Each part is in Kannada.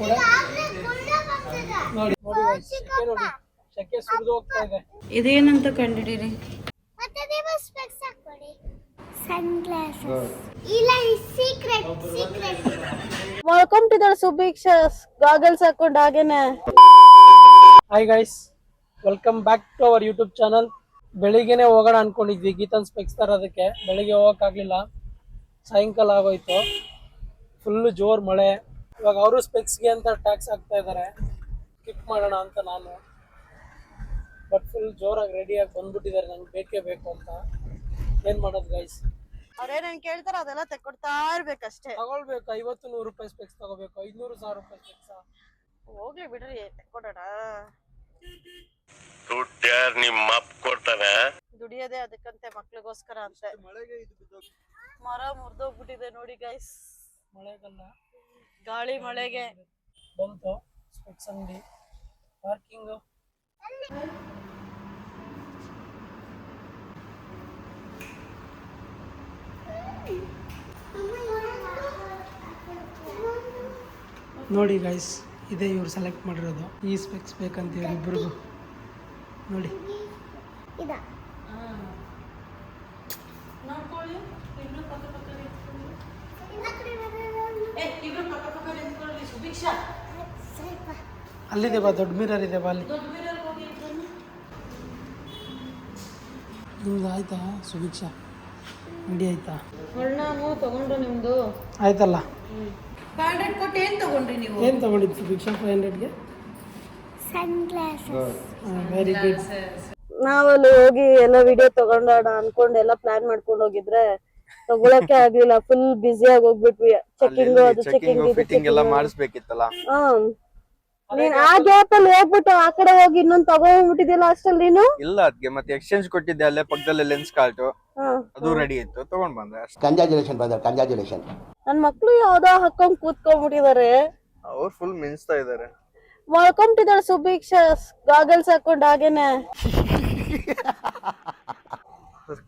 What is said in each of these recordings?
ಕೂಡ ನೋಡಿ ನೋಡಿ ಶೆಕೆ ಸುರಿದು ಹೋಗ್ತಾ ಇದೆ. ಇದೇನಂತ ಕಂಡಿಡೀರಿ? Welcome to the Subhiksha goggles ಹಾಕೊಂಡು ಹಾಗೇನೆ. Hi guys, welcome back to our YouTube channel. ಬೆಳಿಗ್ಗೆನೆ ಹೋಗೋಣ ಅನ್ಕೊಂಡಿದ್ವಿ ಗೀತನ್ ಸ್ಪೆಕ್ಸ್ ತರೋದಕ್ಕೆ. ಬೆಳಿಗ್ಗೆ ಹೋಗೋಕ್ಕಾಗಲಿಲ್ಲ, ಸಾಯಂಕಾಲ ಆಗೋಯ್ತು. ಫುಲ್ಲು ಜೋರ್ ಮಳೆ. ಇವಾಗ ಅವರು ಸ್ಪೆಕ್ಸ್ಗೆ ಅಂತ ಟ್ಯಾಕ್ಸ್ ಹಾಕ್ತಾ ಇದ್ದಾರೆ. ಸ್ಕಿಪ್ ಮಾಡೋಣ ಅಂತ ನಾನು, ಬಟ್ ಫುಲ್ ಜೋರಾಗಿ ರೆಡಿಯಾಗಿ ಬಂದ್ಬಿಟ್ಟಿದ್ದಾರೆ. ನಂಗೆ ಬೇಕೇ ಬೇಕು ಅಂತ. ಏನ್ ಮಾಡೋದು ಗೈಸ್? ಅವ್ರೇನೇನ್ ಕೇಳ್ತಾರ ಅದೆಲ್ಲ ತೆಕ್ಕೊಡ್ತಾ ಇರ್ಬೇಕಷ್ಟೇ. ತಗೊಳ್ಬೇಕು. 50-100 ರೂಪಾಯಿ ಸ್ಪೆಕ್ಸ್ ತಗೋಬೇಕು. 500-1000 ರೂಪಾಯಿ ಸ್ಪೆಕ್ಸ್ ಹೋಗ್ಲಿ ಬಿಡ್ರಿ, ತೆಕ್ಕೊಡೋಣ. ನಿಮ್ಮ ಅಪ್ಪ ಕೊಡ್ತಾನೆ. ದುಡಿಯೋದೇ ಅದಕ್ಕಂತೆ, ಮಕ್ಳಿಗೋಸ್ಕರ ಅಂತೆ. ಮರ ಮುರಿದೋಗ್ಬಿಟ್ಟಿದೆ ನೋಡಿ ಗೈಸ್. ಮಳೆಗಲ್ಲ, ಗಾಳಿ ಮಳೆಗೆ ಬಂತು ಸ್ಪೆಕ್ಸ್ ಅಂಗಡಿ. ಪಾರ್ಕಿಂಗ್ ನೋಡಿ ಗೈಸ್, ಇದೇ ಇವ್ರು ಸೆಲೆಕ್ಟ್ ಮಾಡಿರೋದು. ಈ ಸ್ಪೆಕ್ಸ್ ಬೇಕಂತ ಇವ್ರಿಬ್ರಿಗೂ. ನೋಡಿ ಅಲ್ಲಿದೆ ಬಾ, ದೊಡ್ಡ ಮಿರರ್ ಇದೆ ಬಾ ಅಲ್ಲಿ. ನಿಮ್ದು ಆಯ್ತಾ ಸುಭಿಕ್ಷಾ? ಅಂಗಡಿ ಆಯ್ತಾ? ತಗೊಂಡ್ರು ನಿಮ್ದು ಆಯ್ತಲ್ಲ. 500 ಕೊಟ್ಟು ಏನ್ ತಗೊಂಡ್ರಿ ನೀವು? ಏನು ತಗೊಂಡಿದ್ದು ಸುಭಿಕ್ಷಾ 500ಗೆ? Very good. ನಾವಲ್ಲಿ ಹೋಗಿ ಎಲ್ಲ ವಿಡಿಯೋ ತಗೊಂಡೋಣ ಅನ್ಕೊಂಡು ಎಲ್ಲ ಪ್ಲಾನ್ ಮಾಡ್ಕೊಂಡು ಹೋಗಿದ್ರೆ ತಗೊಳಕ್ಕೆ ಆಗ್ಲಿಲ್ಲ. ಫುಲ್ ಬ್ಯುಸಿ ಆಗಿ ಹೋಗ್ಬಿಟ್ವಿ. ಚೆಕಿಂಗ್, ಅದು ಚೆಕಿಂಗ್, ಫಿಟ್ಟಿಂಗ್ ಎಲ್ಲ ಮಾಡಿಸ್ಬೇಕಿತ್ತಲ್ಲ. ನೀನ್ ಆ ಗ್ಯಾಪ್ ಅಲ್ಲಿ ಹೋಗ್ಬಿಟ್ಟು ಆ ಕಡೆ ಹೋಗಿ ಇನ್ನೊಂದ್ ತಗೊಂಡ್ಬಿಟ್ಟಿದ್ಯಲ್ಲ ಅಷ್ಟಲ್ಲಿ ನೀನು. ಇಲ್ಲ, ಅದಕ್ಕೆ ಮತ್ತೆ ಎಕ್ಸ್ಚೇಂಜ್ ಕೊಟ್ಟಿದ್ದೆ ಅಲ್ಲೇ ಪಕ್ಕದಲ್ಲೇ ಲೆನ್ಸ್ ಕಾರ್ಟ್, ಅದು ರೆಡಿ ಇತ್ತು, ತಗೊಂಡ್ ಬಂದೆ ಅಷ್ಟೇ. Congratulation brother, congratulation. ನನ್ ಮಕ್ಳು ಯಾವ್ದೋ ಹಾಕೊಂಡ್ ಕೂತ್ಕೊಂಡ್ಬಿಟ್ಟಿದಾರೆ. ಅವ್ರು ಫುಲ್ ಮಿಂಚ್ತಾ ಇದಾರೆ. Welcome to the Subhiksha goggles ಹಾಕೊಂಡು ಹಾಗೇನೆ.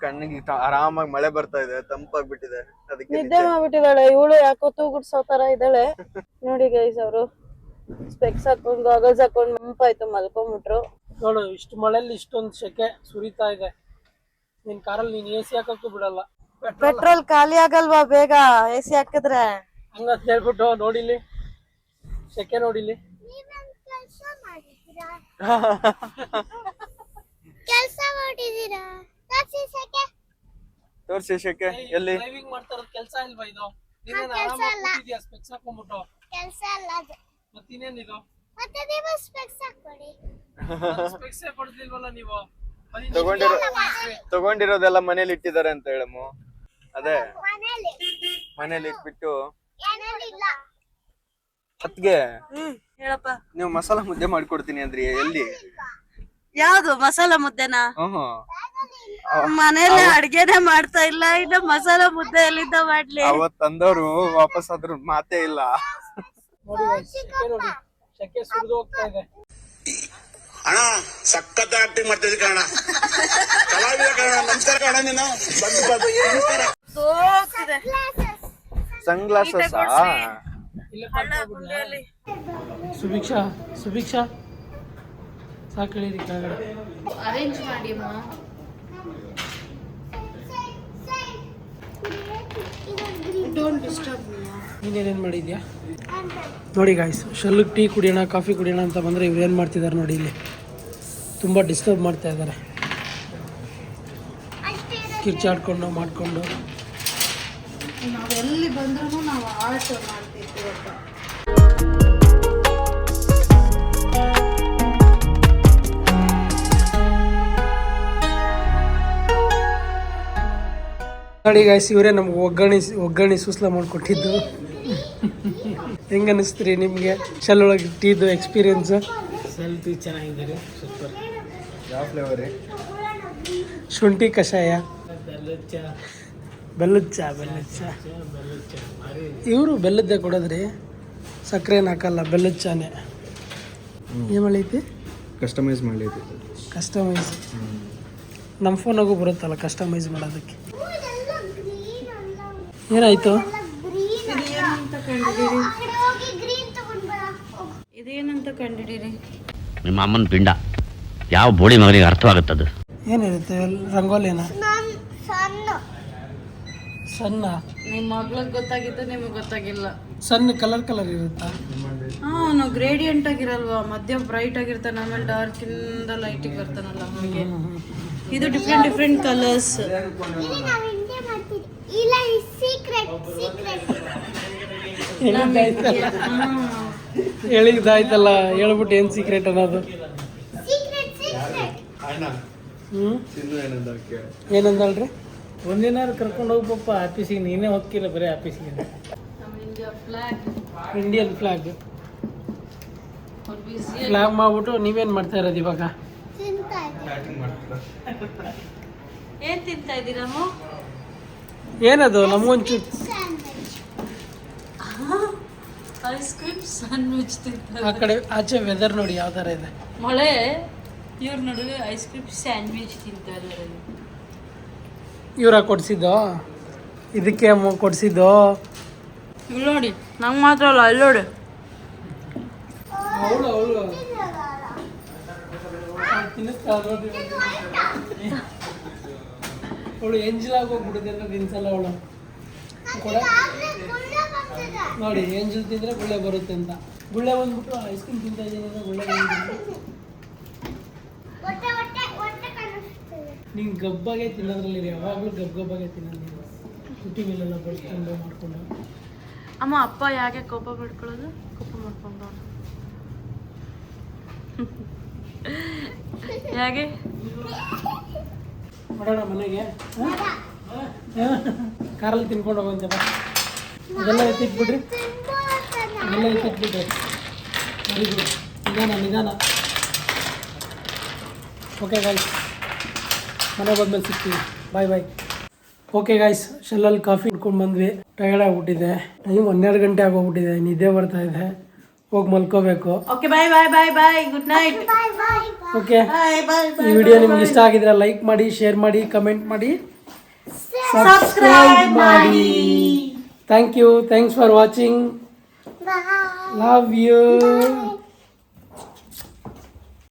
ಕಣ್ಣಿಗೆ ಆರಾಮಾಗಿ ಮಳೆ ಬರ್ತಾ ಇದೆ, ತಂಪಾಗ್ಬಿಟ್ಟಿದೆ, ಅದಕ್ಕೆ ನಿದ್ದೆ ಮಾಡ್ಬಿಟ್ಟಿದಾಳೆ ಇವಳು. ಯಾಕೋ ತೂಗುಡ್ಸೋ ತರ ಇದ್ದಾಳೆ ನೋಡಿ ಗೈಸ್. ಅವರು ಸ್ಪೆಕ್ಸ್ ಹಾಕೊಂಡು ಗಾಗಲ್ಸ್ ಹಾಕೊಂಡು ಮಂಪಾಯ್ತು, ಮಲ್ಕೊಂಡ್ಬಿಟ್ರು. ನೋಡು, ಇಷ್ಟು ಮಳೆಯಲ್ಲಿ ಇಷ್ಟೊಂದು ಶೆಕೆ ಸುರಿತಾ ಇದೆ. ನಿನ್ ಕಾರಲ್ಲಿ ನೀನ್ AC ಹಾಕಕ್ಕೂ ಬಿಡಲ್ಲ. ಪೆಟ್ರೋಲ್ ಖಾಲಿ ಆಗಲ್ವಾ ಬೇಗ AC ಹಾಕಿದ್ರೆ? ಹಂಗಂತ ಹೇಳ್ಬಿಟ್ಟು ನೋಡಿಲಿ ಶೆಕೆ, ನೋಡಿಲಿ. ತೋರ್ಸಿ ಶೆಕೆ ಎಲ್ಲಿ? ಡ್ರೈವಿಂಗ್ ಮಾಡ್ತಾ ಇರೋದು ಕೆಲಸ ಇಲ್ವಾ ಇದು? ನೀನೇನು ಆರಾಮಾಗಿ ಕೂತಿದ್ಯಾ ಸ್ಪೆಕ್ಸ್ ಹಾಕೊಂಡ್ಬಿಟ್ಟು? ಕೆಲಸ ಅಲ್ಲ ಅದು. ಮತ್ತಿನೇನಿದು? ಮತ್ತೆ ನೀವು ಸ್ಪೆಕ್ಸ್ ಹಾಕೊಳ್ಳಿ. ಸ್ಪೆಕ್ಸ್ ಕೊಡ್ಲಿಲ್ವಲ್ಲ ನೀವು? ತಗೊಂಡಿರೋದೆಲ್ಲ ಮನೇಲಿ ಇಟ್ಟಿದ್ದಾರೆ ಅಂತ ಹೇಳಮ್ಮ. ಅದೇ ಮನೇಲಿ ಇಟ್ಬಿಟ್ಟು ಅತ್ಗೆ ಹೇಳಪ್ಪ. ನೀವು ಮಸಾಲಾ ಮುದ್ದೆ ಮಾಡ್ಕೊಡ್ತೀನಿ ಅಂದ್ರಿ, ಎಲ್ಲಿ? ಯಾವ್ದು ಮಸಾಲಾ ಮುದ್ದೆನಾ? ಮನೇಲಿ ಅಡ್ಗೆನೆ ಮಾಡ್ತಾ ಇಲ್ಲ, ಇನ್ನು ಮಸಾಲಾ ಮುದ್ದೆ ಎಲ್ಲಿಂದ ಮಾಡ್ಲಿ? ಅವತ್ ತಂದವ್ರು ವಾಪಸ್ ಆದ್ರೂ ಮಾತೇ ಇಲ್ಲ. ನೋಡಿ ಶೆಕೆ, ನೋಡಿ ಶೆಕೆ ಸುರಿದು ಹೋಗ್ತಾ ಇದೆ. ಅಣ್ಣ ಸಖತ್ ಆಕ್ಟಿಂಗ್ ಮಾಡ್ತಿದ್ದೆ ಕಣ, ಕಲಾವಿದ ಕಣ. ನಮಸ್ಕಾರ ಕಣ, ನೀನು ಸನ್ ಗ್ಲಾಸಸ್. ಸುಭಿಕ್ಷಾ, ಸುಭಿಕ್ಷಾ ಸಾಕಳಿರಿ ಕೆಳಗಡೆ ಅರೇಂಜ್ ಮಾಡಿ. ನೀನೇನೇನು ಮಾಡಿದ್ಯಾ ನೋಡಿ ಗಾಯ್ಸ್. ಶೆಲ್ಗೆ ಟೀ ಕುಡಿಯೋಣ, ಕಾಫಿ ಕುಡಿಯೋಣ ಅಂತ ಬಂದರೆ ಇವ್ರು ಏನು ಮಾಡ್ತಿದ್ದಾರೆ ನೋಡಿ. ಇಲ್ಲಿ ತುಂಬ ಡಿಸ್ಟರ್ಬ್ ಮಾಡ್ತಾ ಇದ್ದಾರೆ. ಕಿರ್ಚಾಡ್ಕೊಂಡು ಮಾಡಿಕೊಂಡು. ನಾವೆಲ್ಲಿ ಬಂದ್ರೂ ನಾವು ಆರ್ಟ್ ಮಾಡ್ತಿದ್ವಿ. ನೋಡಿ ಗಾಯ್ಸ್, ಇವರೇ ನಮ್ಗೆ ಒಗ್ಗರಣೆ ಸೂಸ್ಲ ಮಾಡಿಕೊಟ್ಟಿದ್ದು. ಹೆಂಗೆ ಅನ್ನಿಸ್ತೀರಿ ನಿಮಗೆ ಶೆಲ್ ಟೀದು ಎಕ್ಸ್ಪೀರಿಯನ್ಸ್? ಸೆಲ್ಫಿ ಚೆನ್ನಾಗಿದೆ, ಸೂಪರ್. ಯಾವ ಫ್ಲೇವರ್? ಶುಂಠಿ ಕಷಾಯ, ಬೆಲ್ಲದ ಚಾ. ಇವರು ಬೆಲ್ಲದ್ದೇ ಕೊಡೋದ್ರಿ, ಸಕ್ಕರೆ ಹಾಕಲ್ಲ, ಬೆಲ್ಲದ ಚಾನೆ. ಏನು ಮಾಡೈತಿ? ಕಸ್ಟಮೈಸ್ ಮಾಡೈತಿ. ಕಸ್ಟಮೈಸ್ ನಮ್ಮ ಫೋನಾಗೂ ಬರುತ್ತಲ್ಲ ಕಸ್ಟಮೈಸ್ ಮಾಡೋದಕ್ಕೆ. ಏನಾಯ್ತು? ಇದೇನಂತ ಕಂಡಿಡೀರಿ? ನಿಮ್ಮ ಅಮ್ಮನ ಪಿಂಡ ಯಾವ ಬೋಳಿ ಮಗನಿಗೆ ಅರ್ಥವಾಗುತ್ತದು? ಏನಿರುತ್ತೆ ರಂಗೋಲಿನ ಸಣ್ಣ ನಿಮ್ಮ ಮಗ್ಳಿಗೆ ಗೊತ್ತಾಗಿತ್ತು, ನಿಮಗೆ ಗೊತ್ತಾಗಿಲ್ಲ. ಸಣ್ಣ ಕಲರ್ ಇರುತ್ತಾ? ನಾವು ಗ್ರೇಡಿಯಂಟ್ ಆಗಿರಲ್ವಾ, ಮಧ್ಯ ಬ್ರೈಟ್ ಆಗಿರ್ತಾನೆ, ಆಮೇಲೆ ಡಾರ್ಕ್ ಇಂದ ಲೈಟಿಗೆ ಬರ್ತಾನಲ್ಲ ಹಾಗೆ. ಇದು ಡಿಫ್ರೆಂಟ್ ಕಲರ್ಸ್. ಹೇಳಿದ್ದಾಯ್ತಲ್ಲ, ಹೇಳ್ಬಿಟ್ಟು ಏನ್ ಸೀಕ್ರೆಟ್ ಅನ್ನೋದು. ಏನಂದಲ್ರಿ? ಒಂದಿನಾರು ಕರ್ಕೊಂಡು ಹೋಗ್ಬಪ್ಪ ಆಫೀಸಿಗೆ, ನೀನೇ ಹೋಗ್ತಿಲ್ಲ ಬರೀ ಆಫೀಸಿಗೆ. ಇಂಡಿಯನ್ ಫ್ಲಾಗ್ ಮಾಡ್ಬಿಟ್ಟು ನೀವೇನ್ ಮಾಡ್ತಾ ಇರೋದು ಇವಾಗ? ಏನ್ ತಿಂತಾ ಇದ್ದೀರಮ್ಮ? ಏನದು? ನಮಗೊಂಚೂರು ಐಸ್ ಕ್ರೀಮ್ ಸ್ಯಾಂಡ್ವಿಚ್ ತಿಂತಾರೆ. ಆ ಕಡೆ ಆಚೆ ವೆದರ್ ನೋಡಿ ಯಾವ ಥರ ಇದೆ. ಮಳೆ, ಇವ್ರ ನಡುವೆ ಐಸ್ ಕ್ರೀಮ್ ಸ್ಯಾಂಡ್ವಿಚ್ ತಿಂತಾರೆ. ಇವ್ರ ಕೊಡ್ಸಿದ್ದು, ಇದಕ್ಕೆ ಕೊಡ್ಸಿದ್ದು. ಇಲ್ಲಿ ನೋಡಿ, ನಂಗೆ ಮಾತ್ರ ಅಲ್ಲ, ಅಲ್ಲಿ ನೋಡಿ. ಅವಳು ಏಂಜಲ್ ಆಗೋಗ್ಬಿಡುತ್ತೆ ಅಂತ ತಿನ್ಸಲ್ಲ ಅವಳು. ನೋಡಿ, ಏಂಜಲ್ ತಿಂದ್ರೆ ಗುಳ್ಳೆ ಬರುತ್ತೆ ಅಂತ. ಗುಳ್ಳೆ ಬಂದ್ಬಿಟ್ಟು ಐಸ್ ಕ್ರೀಮ್ ತಿಂತಾ ಇದ್ದೀನಿ ಅಂದ್ರೆ ಗುಳ್ಳೆ ಬಂದ್ಬಿಟ್ಟು ನಿಂಗೆ ಗಬ್ಬಾಗೆ ತಿನ್ನೋದ್ರಲ್ಲಿ ಯಾವಾಗಲೂ ಗಬ್ಬಾಗೆ ತಿನ್ನೋದು ನೀನು. ತುಟಿ ಮೇಲೆಲ್ಲ ಬಡ್ಕೊಂಡು ಮಾಡ್ಕೊಂಡು. ಅಮ್ಮ, ಅಪ್ಪ ಯಾಕೆ ಕೋಪ ಮಾಡ್ಕೊಳ್ಳೋದು? ಕೋಪ ಮಾಡ್ಕೊಂಡು ಹೇಗೆ ಮಾಡೋಣ ಮನೆಗೆ? ಕಾರಲ್ಲಿ ತಿನ್ಕೊಂಡು ಹೋಗುವಂತೆ ಬಾ. ಅದೆಲ್ಲ ಎತ್ತಿಟ್ಬಿಡ್ರಿ, ಅದೆಲ್ಲ ಎತ್ತಿಟ್ಬಿಟ್ರಿ. Very good. ನಿಧಾನ. ಓಕೆ ಗಾಯ್ಸ್, ಮನೆಗೆ ಬಂದ್ಮೇಲೆ ಸಿಗ್ತೀವಿ. ಬಾಯ್. ಓಕೆ ಗಾಯ್ಸ್, ಶೆಲ್ಲಲ್ಲಿ ಕಾಫಿ ಇಟ್ಕೊಂಡು ಬಂದ್ವಿ. ಟಯರ್ಡ್ ಆಗಿಬಿಟ್ಟಿದೆ. ಟೈಮ್ 12 ಗಂಟೆ ಆಗೋಗ್ಬಿಟ್ಟಿದೆ. ನಿದ್ದೆ ಬರ್ತಾ ಇದೆ. ಹೋಗಿ ಮಲ್ಕೋಬೇಕು. ಓಕೆ, ಬಾಯ್, ಗುಡ್ ನೈಟ್. ಓಕೆ, ಈ ವಿಡಿಯೋ ನಿಮ್ಗೆ ಇಷ್ಟ ಆಗಿದ್ರೆ ಲೈಕ್ ಮಾಡಿ, ಶೇರ್ ಮಾಡಿ, ಕಮೆಂಟ್ ಮಾಡಿ, ಸಬ್ಸ್ಕ್ರೈಬ್ ಮಾಡಿ. Thanks for watching. Love you.